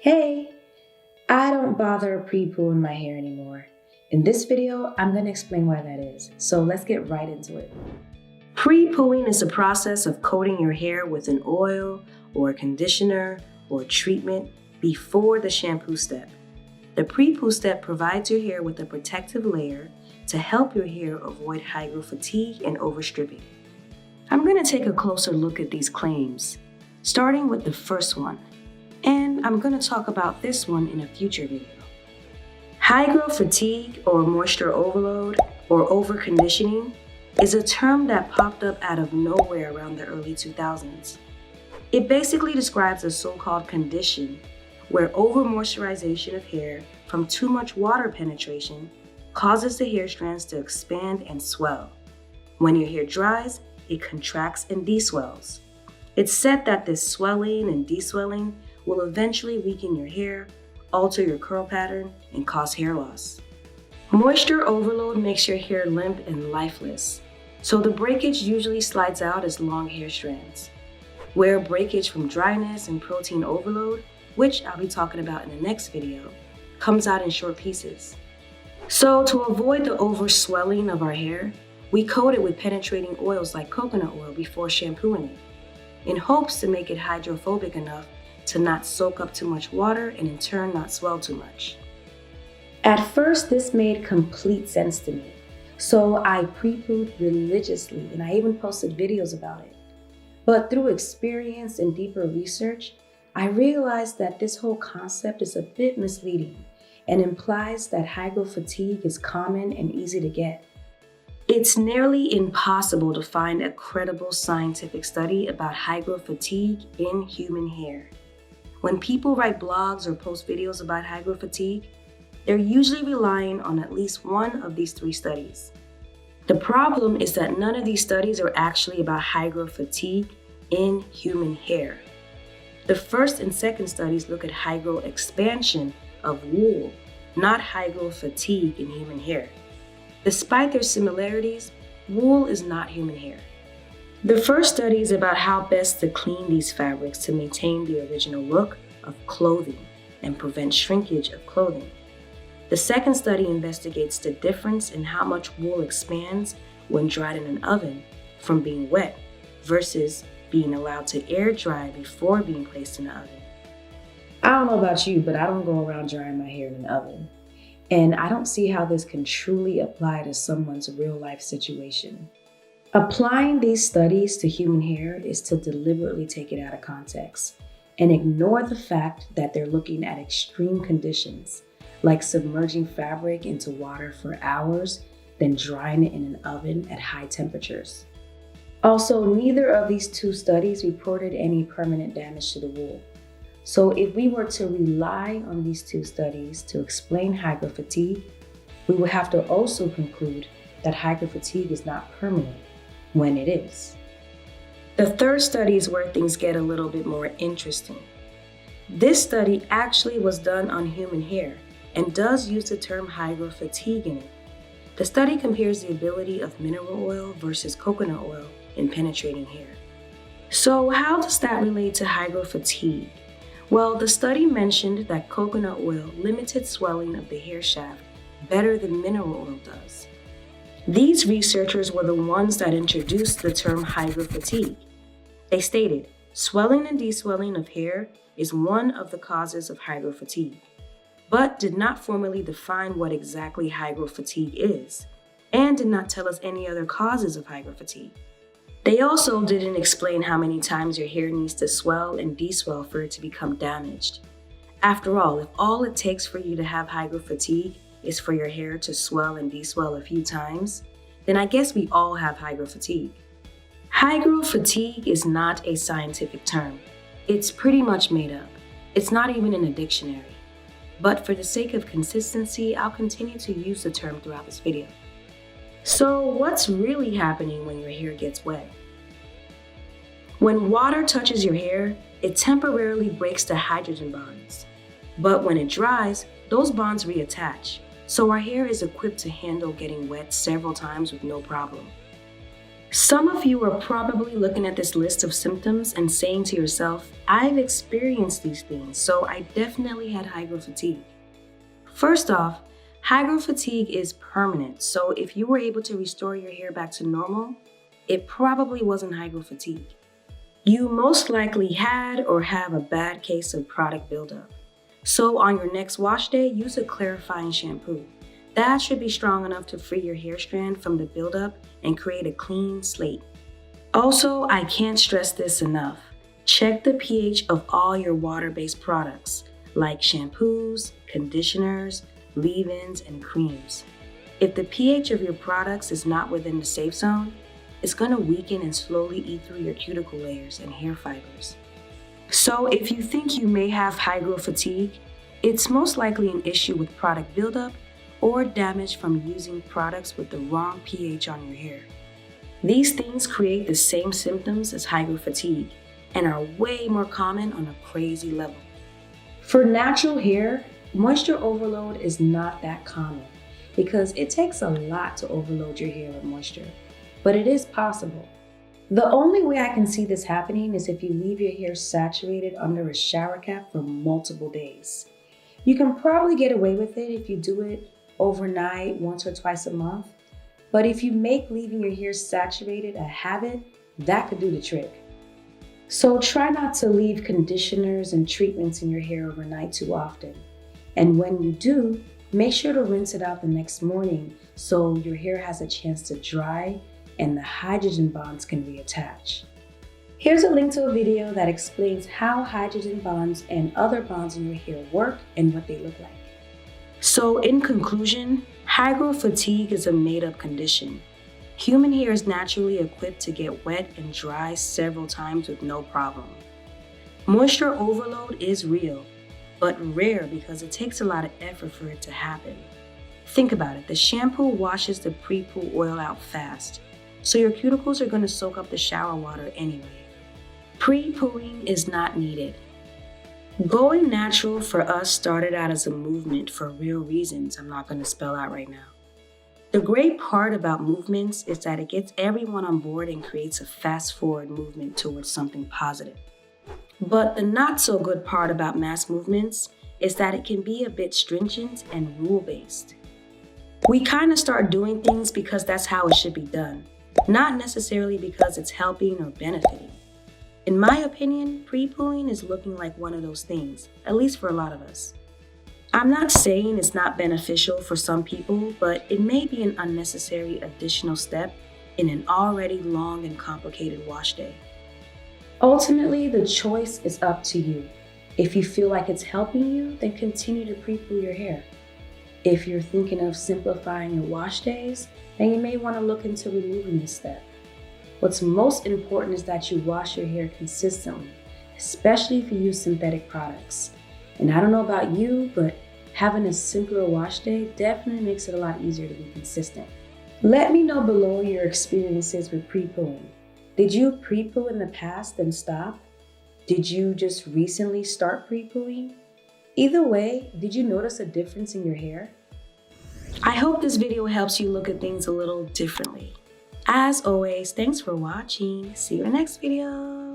Hey, I don't bother pre-pooing my hair anymore. In this video, I'm going to explain why that is. So let's get right into it. Pre-pooing is the process of coating your hair with an oil or a conditioner or treatment before the shampoo step. The pre-poo step provides your hair with a protective layer to help your hair avoid hygral fatigue and overstripping. I'm going to take a closer look at these claims, starting with the first one. And I'm going to talk about this one in a future video. Hygral fatigue or moisture overload or overconditioning is a term that popped up out of nowhere around the early 2000s. It basically describes a so-called condition where over-moisturization of hair from too much water penetration causes the hair strands to expand and swell. When your hair dries, it contracts and deswells. It's said that this swelling and deswelling will eventually weaken your hair, alter your curl pattern, and cause hair loss. Moisture overload makes your hair limp and lifeless, so the breakage usually slides out as long hair strands. Where breakage from dryness and protein overload, which I'll be talking about in the next video, comes out in short pieces. So to avoid the overswelling of our hair, we coat it with penetrating oils like coconut oil before shampooing it, in hopes to make it hydrophobic enough to not soak up too much water and in turn not swell too much. At first, this made complete sense to me, so I pre-pooed religiously and I even posted videos about it. But through experience and deeper research, I realized that this whole concept is a bit misleading and implies that hygral fatigue is common and easy to get. It's nearly impossible to find a credible scientific study about hygral fatigue in human hair. When people write blogs or post videos about hygral fatigue, they're usually relying on at least one of these three studies. The problem is that none of these studies are actually about hygral fatigue in human hair. The first and second studies look at hygral expansion of wool, not hygral fatigue in human hair. Despite their similarities, wool is not human hair. The first study is about how best to clean these fabrics to maintain the original look of clothing and prevent shrinkage of clothing. The second study investigates the difference in how much wool expands when dried in an oven from being wet versus being allowed to air dry before being placed in the oven. I don't know about you, but I don't go around drying my hair in an oven. And I don't see how this can truly apply to someone's real life situation. Applying these studies to human hair is to deliberately take it out of context and ignore the fact that they're looking at extreme conditions, like submerging fabric into water for hours, then drying it in an oven at high temperatures. Also, neither of these two studies reported any permanent damage to the wool. So if we were to rely on these two studies to explain hygral fatigue, we would have to also conclude that hygral fatigue is not permanent when it is. The third study is where things get a little bit more interesting. This study actually was done on human hair and does use the term hygral fatigue in it. The study compares the ability of mineral oil versus coconut oil in penetrating hair. So how does that relate to hygral fatigue? Well, the study mentioned that coconut oil limited swelling of the hair shaft better than mineral oil does. These researchers were the ones that introduced the term hygral fatigue. They stated, swelling and deswelling of hair is one of the causes of hygral fatigue, but did not formally define what exactly hygral fatigue is, and did not tell us any other causes of hygral fatigue. They also didn't explain how many times your hair needs to swell and deswell for it to become damaged. After all, if all it takes for you to have hygral fatigue is for your hair to swell and deswell a few times, then I guess we all have hygral fatigue. Hygral fatigue is not a scientific term. It's pretty much made up. It's not even in a dictionary. But for the sake of consistency, I'll continue to use the term throughout this video. So what's really happening when your hair gets wet? When water touches your hair, it temporarily breaks the hydrogen bonds. But when it dries, those bonds reattach. So our hair is equipped to handle getting wet several times with no problem. Some of you are probably looking at this list of symptoms and saying to yourself, I've experienced these things, so I definitely had hygral fatigue. First off, hygral fatigue is permanent, so if you were able to restore your hair back to normal, it probably wasn't hygral fatigue. You most likely had or have a bad case of product buildup. So on your next wash day, use a clarifying shampoo. That should be strong enough to free your hair strand from the buildup and create a clean slate. Also, I can't stress this enough. Check the pH of all your water-based products, like shampoos, conditioners, leave-ins, and creams. If the pH of your products is not within the safe zone, it's going to weaken and slowly eat through your cuticle layers and hair fibers. So if you think you may have hygral fatigue, it's most likely an issue with product buildup or damage from using products with the wrong pH on your hair. These things create the same symptoms as hygral fatigue and are way more common on a crazy level. For natural hair, moisture overload is not that common because it takes a lot to overload your hair with moisture, but it is possible. The only way I can see this happening is if you leave your hair saturated under a shower cap for multiple days. You can probably get away with it if you do it overnight once or twice a month, but if you make leaving your hair saturated a habit, that could do the trick. So try not to leave conditioners and treatments in your hair overnight too often. And when you do, make sure to rinse it out the next morning so your hair has a chance to dry and the hydrogen bonds can reattach. Here's a link to a video that explains how hydrogen bonds and other bonds in your hair work and what they look like. So in conclusion, hygral fatigue is a made-up condition. Human hair is naturally equipped to get wet and dry several times with no problem. Moisture overload is real, but rare because it takes a lot of effort for it to happen. Think about it, the shampoo washes the pre-poo oil out fast, so your cuticles are going to soak up the shower water anyway. Pre-pooing is not needed. Going natural for us started out as a movement for real reasons I'm not going to spell out right now. The great part about movements is that it gets everyone on board and creates a fast-forward movement towards something positive. But the not so good part about mass movements is that it can be a bit stringent and rule-based. We kind of start doing things because that's how it should be done, not necessarily because it's helping or benefiting. In my opinion, pre-pooing is looking like one of those things, at least for a lot of us. I'm not saying it's not beneficial for some people, but it may be an unnecessary additional step in an already long and complicated wash day. Ultimately, the choice is up to you. If you feel like it's helping you, then continue to pre-poo your hair. If you're thinking of simplifying your wash days, then you may want to look into removing this step. What's most important is that you wash your hair consistently, especially if you use synthetic products. And I don't know about you, but having a simpler wash day definitely makes it a lot easier to be consistent. Let me know below your experiences with pre-pooing. Did you pre-poo in the past and stop? Did you just recently start pre-pooing? Either way, did you notice a difference in your hair? I hope this video helps you look at things a little differently. As always, thanks for watching. See you in the next video.